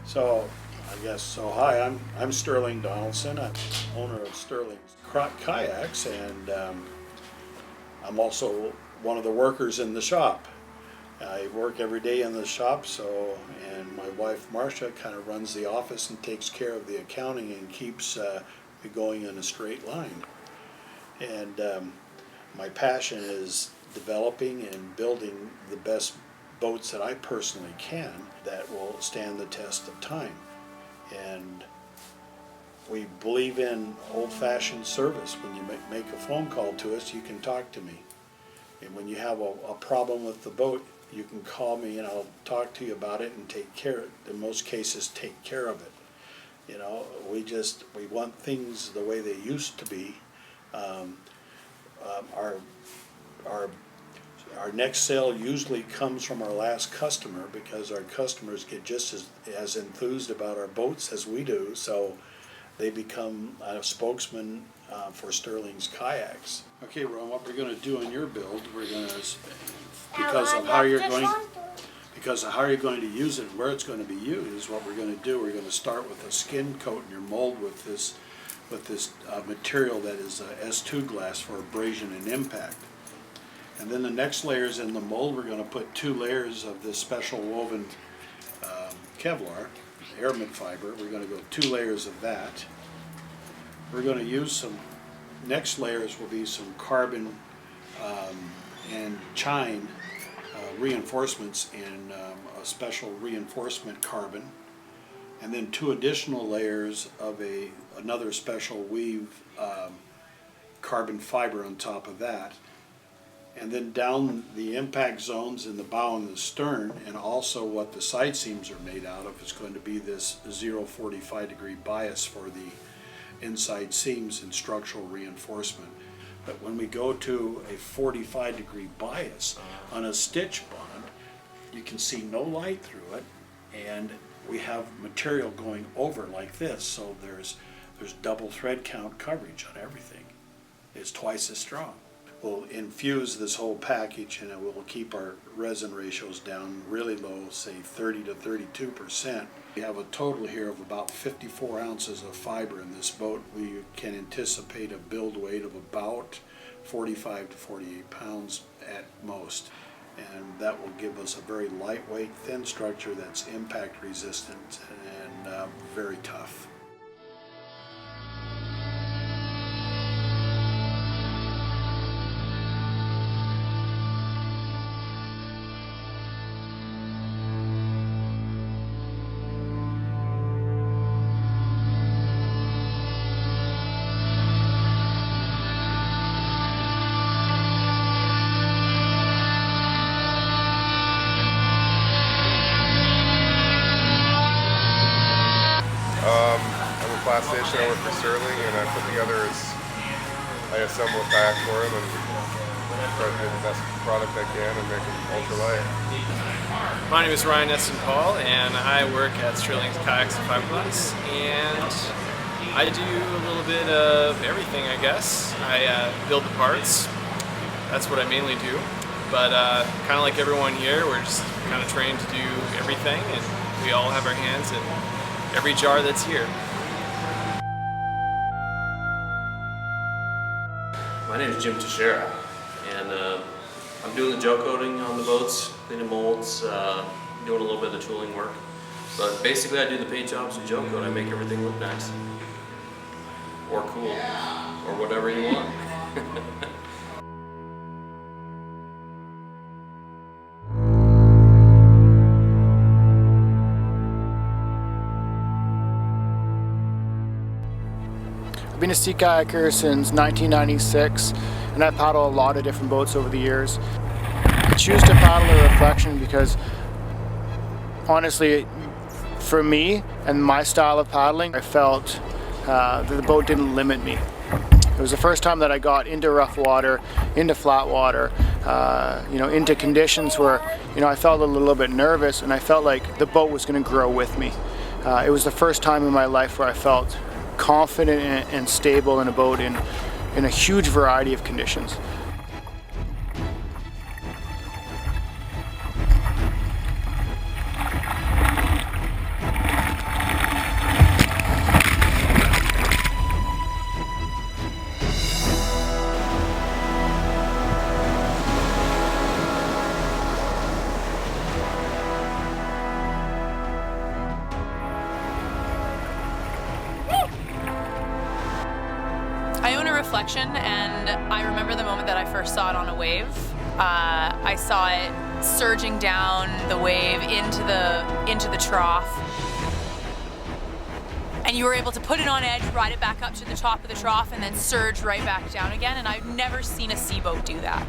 So, I guess, so hi, I'm Sterling Donaldson. I'm owner of Sterling's Kayaks, and I'm also one of the workers in the shop. I work every day in the shop, and my wife MARSHA kind of runs the office and takes care of the accounting and keeps it going in a straight line. And my passion is developing and building the best boats that I personally can that will stand the test of time. And we believe in old-fashioned service. When you make a phone call to us, you can talk to me. And when you have a problem with the boat, you can call me and I'll talk to you about it and take care, in most cases, take care of it. You know, we want things the way they used to be. Our next sale usually comes from our last customer, because our customers get just as enthused about our boats as we do, so they become a spokesman for Sterling's Kayaks. Okay, Ron, what we're going to do in your build, we're going to, because of how you're going to use it and where it's going to be used, what we're going to do, we're going to start with a skin coat in your mold with this material that is S2 glass for abrasion and impact. And then the next layers in the mold, we're going to put 2 layers of this special woven Kevlar, aramid fiber. We're going to go 2 layers of that. We're going to use some, next layers will be some carbon and chine reinforcements in a special reinforcement carbon. And then 2 additional layers of another special weave carbon fiber on top of that. And then down the impact zones in the bow and the stern, and also what the side seams are made out of, is going to be this 0.45-degree bias for the inside seams and structural reinforcement. But when we go to a 45-degree bias on a stitch bond, you can see no light through it, and we have material going over like this, so there's double thread count coverage on everything. It's twice as strong. We'll infuse this whole package, and it will keep our resin ratios down really low, say 30 to 32%. We have a total here of about 54 ounces of fiber in this boat. We can anticipate a build weight of about 45 to 48 pounds at most. And that will give us a very lightweight, thin structure that's impact resistant and very tough. I'm a plastician. I work for Sterling, and I put together I assemble a kayak for them and try to do the best product I can and make them ultra light. My name is Ryan Paul, and I work at Sterling's Kayaks and Fiberglass, and I do a little bit of everything, I guess. I build the parts. That's what I mainly do. But kind of like everyone here, we're just kind of trained to do everything, and we all have our hands in every jar that's here. My name is TESHERA, and I'm doing the gel coating on the boats, cleaning molds, doing a little bit of the tooling work. But basically I do the paint jobs and gel coat. I make everything look nice. Or cool. Or whatever you want. I've been a sea kayaker since 1996, and I've paddled a lot of different boats over the years. I choose to paddle a reflection because, honestly, for me and my style of paddling, I felt that the boat didn't limit me. It was the first time that I got into rough water, into flat water, into conditions where, I felt a little bit nervous, and I felt like the boat was going to grow with me. It was the first time in my life where I felt confident and stable in a boat in a huge variety of conditions. reflection, and I remember the moment that I first saw it on a wave. I saw it surging down the wave into the trough, and you were able to put it on edge, ride it back up to the top of the trough, and then surge right back down again, and I've never seen a seaboat do that.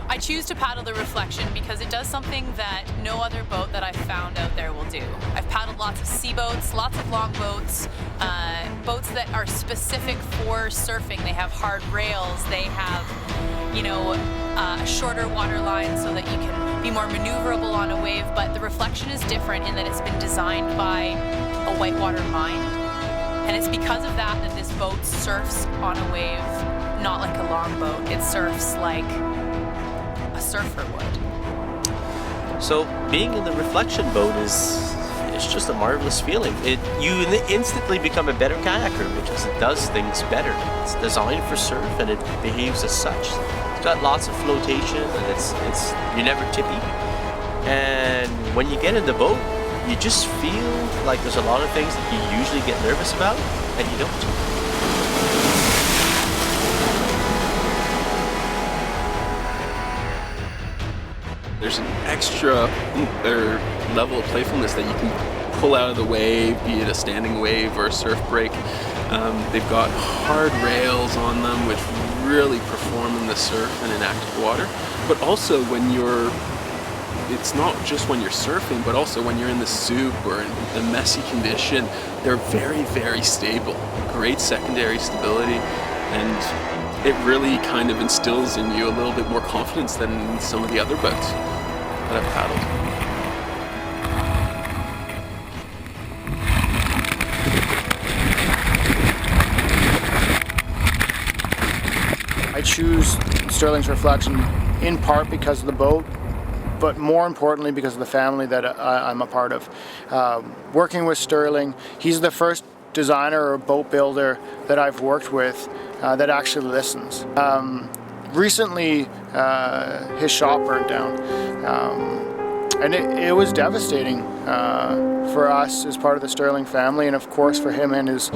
I choose to paddle the reflection because it does something that no other boat that I've found out there will do. I've paddled lots of sea-boats, lots of long boats, boats that are specific for surfing. They have hard rails, they have, you know, a shorter water line so that you can be more maneuverable on a wave, but the reflection is different in that it's been designed by a whitewater mind. And it's because of that that this boat surfs on a wave, not like a long boat. It surfs like a surfer would. So being in the reflection boat is just a marvelous feeling. You instantly become a better kayaker because it does things better. It's designed for surf and it behaves as such. It's got lots of flotation and you're never tippy. And when you get in the boat, you just feel like there's a lot of things that you usually get nervous about and you don't. There's an extra level of playfulness that you can pull out of the wave, be it a standing wave or a surf break. They've got hard rails on them which really perform in the surf and in active water. But also it's not just when you're surfing, but also when you're in the soup or in a messy condition, they're very, very stable. Great secondary stability, and it really kind of instills in you a little bit more confidence than some of the other boats that I've paddled. I choose Sterling's reflection in part because of the boat, but more importantly because of the family that I'm a part of. Working with Sterling, he's the first designer or boat builder that I've worked with that actually listens. Recently, his shop burnt down, and it was devastating for us as part of the Sterling family, and of course for him and his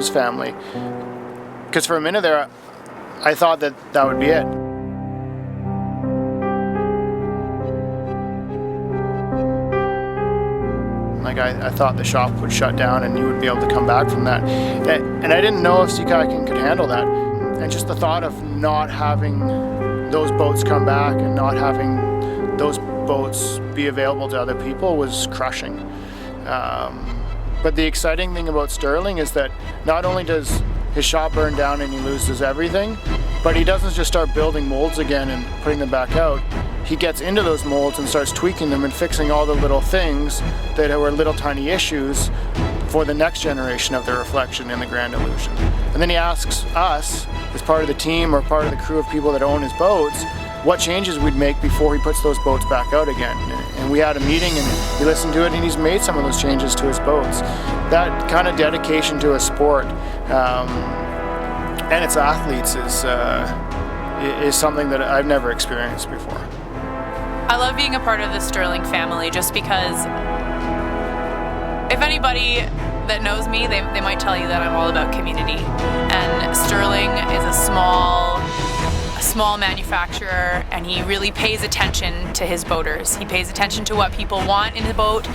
family. Because for a minute there, I thought that would be it. Like I thought the shop would shut down and you would be able to come back from that. And I didn't know if sea kayaking could handle that. And just the thought of not having those boats come back and not having those boats be available to other people was crushing. But the exciting thing about Sterling is that not only does his shop burn down and he loses everything, but he doesn't just start building molds again and putting them back out. He gets into those molds and starts tweaking them and fixing all the little things that were little tiny issues for the next generation of the reflection in the Grand Illusion. And then he asks us, as part of the team or part of the crew of people that own his boats, what changes we'd make before he puts those boats back out again. And we had a meeting and he listened to it and he's made some of those changes to his boats. That kind of dedication to a sport and its athletes is something that I've never experienced before. I love being a part of the Sterling family just because if anybody that knows me, they might tell you that I'm all about community. And Sterling is a small manufacturer, and he really pays attention to his boaters. He pays attention to what people want in a boat,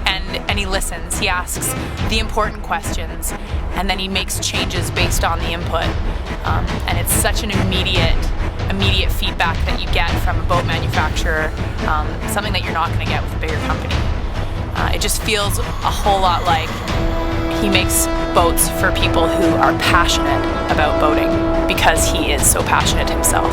and he listens. He asks the important questions, and then he makes changes based on the input. And it's such an immediate feedback that you get from a boat manufacturer, something that you're not going to get with a bigger company. It just feels a whole lot like he makes boats for people who are passionate about boating because he is so passionate himself.